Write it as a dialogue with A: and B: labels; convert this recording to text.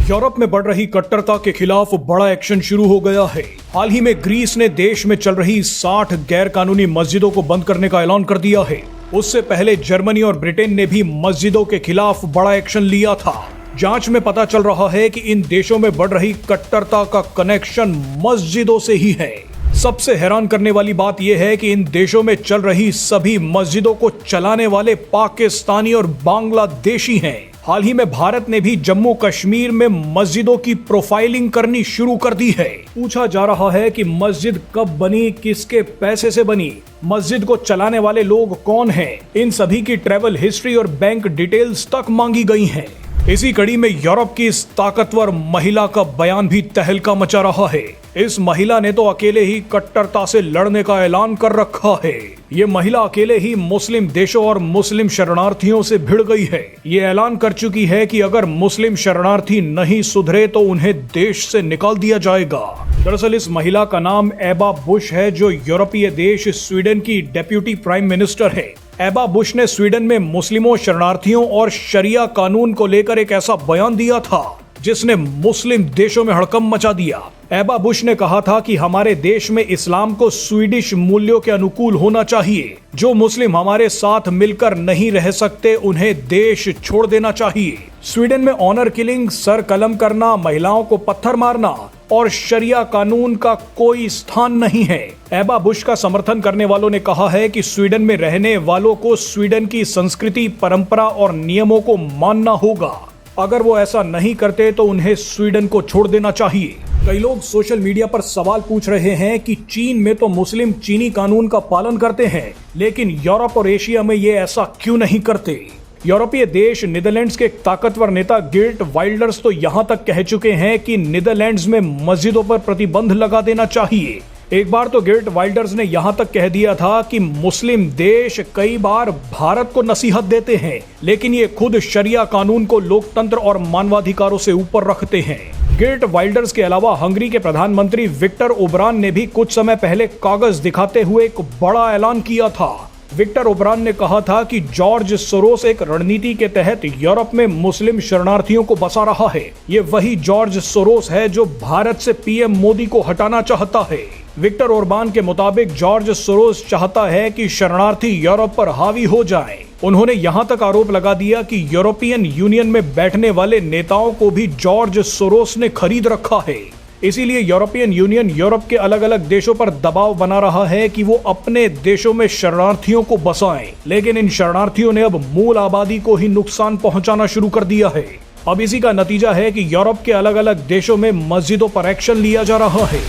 A: Europe में बढ़ रही कट्टरता के खिलाफ बड़ा एक्शन शुरू हो गया है। हाल ही में ग्रीस ने देश में चल रही 60 गैर कानूनी मस्जिदों को बंद करने का ऐलान कर दिया है। उससे पहले जर्मनी और ब्रिटेन ने भी मस्जिदों के खिलाफ बड़ा एक्शन लिया था। जांच में पता चल रहा है कि इन देशों में बढ़ रही कट्टरता का कनेक्शन मस्जिदों से ही है। सबसे हैरान करने वाली बात यह है कि इन देशों में चल रही सभी मस्जिदों को चलाने वाले पाकिस्तानी और बांग्लादेशी हैं। हाल ही में भारत ने भी जम्मू कश्मीर में मस्जिदों की प्रोफाइलिंग करनी शुरू कर दी है। पूछा जा रहा है कि मस्जिद कब बनी, किसके पैसे से बनी, मस्जिद को चलाने वाले लोग कौन हैं, इन सभी की ट्रैवल हिस्ट्री और बैंक डिटेल्स तक मांगी गई हैं। इसी कड़ी में यूरोप की इस ताकतवर महिला का बयान भी तहलका मचा रहा है। इस महिला ने तो अकेले ही कट्टरता से लड़ने का ऐलान कर रखा है। ये महिला अकेले ही मुस्लिम देशों और मुस्लिम शरणार्थियों से भिड़ गई है। ये ऐलान कर चुकी है कि अगर मुस्लिम शरणार्थी नहीं सुधरे तो उन्हें देश से निकाल दिया जाएगा। दरअसल इस महिला का नाम एबा बुश है, जो यूरोपीय देश स्वीडन की डेप्यूटी प्राइम मिनिस्टर है। एबा बुश ने स्वीडन में मुस्लिमों, शरणार्थियों और शरिया कानून को लेकर एक ऐसा बयान दिया था जिसने मुस्लिम देशों में हड़कंप मचा दिया। एबा बुश ने कहा था कि हमारे देश में इस्लाम को स्वीडिश मूल्यों के अनुकूल होना चाहिए। जो मुस्लिम हमारे साथ मिलकर नहीं रह सकते उन्हें देश छोड़ देना चाहिए। स्वीडन में ऑनर किलिंग, सर कलम करना, महिलाओं को पत्थर मारना और शरिया कानून का कोई स्थान नहीं है। एबा बुश का समर्थन करने वालों ने कहा है कि स्वीडन में रहने वालों को स्वीडन की संस्कृति, परंपरा और नियमों को मानना होगा। अगर वो ऐसा नहीं करते तो उन्हें स्वीडन को छोड़ देना चाहिए। कई लोग सोशल मीडिया पर सवाल पूछ रहे हैं कि चीन में तो मुस्लिम चीनी कानून का पालन करते हैं, लेकिन यूरोप और एशिया में ये ऐसा क्यों नहीं करते। यूरोपीय देश नीदरलैंड्स के एक ताकतवर नेता गिर्ट वाइल्डर्स तो यहाँ तक कह चुके हैं कि नीदरलैंड्स में मस्जिदों पर प्रतिबंध लगा देना चाहिए। एक बार तो गिर्ट वाइल्डर्स ने यहाँ तक कह दिया था कि मुस्लिम देश कई बार भारत को नसीहत देते हैं, लेकिन ये खुद शरिया कानून को लोकतंत्र और मानवाधिकारों से ऊपर रखते हैं। गिर्ट वाइल्डर्स के अलावा हंगरी के प्रधानमंत्री विक्टर ओबरान ने भी कुछ समय पहले कागज दिखाते हुए एक बड़ा ऐलान किया था। विक्टर ओबरान ने कहा था कि जॉर्ज सोरोस एक रणनीति के तहत यूरोप में मुस्लिम शरणार्थियों को बसा रहा है। ये वही जॉर्ज सोरोस है जो भारत से पीएम मोदी को हटाना चाहता है। विक्टर ओरबान के मुताबिक जॉर्ज सोरोस चाहता है कि शरणार्थी यूरोप पर हावी हो जाएं। उन्होंने यहां तक आरोप लगा दिया कि यूरोपियन यूनियन में बैठने वाले नेताओं को भी जॉर्ज सोरोस ने खरीद रखा है। इसीलिए यूरोपियन यूनियन यूरोप के अलग अलग देशों पर दबाव बना रहा है कि वो अपने देशों में शरणार्थियों को बसाएं, लेकिन इन शरणार्थियों ने अब मूल आबादी को ही नुकसान पहुंचाना शुरू कर दिया है। अब इसी का नतीजा है कि यूरोप के अलग अलग देशों में मस्जिदों पर एक्शन लिया जा रहा है।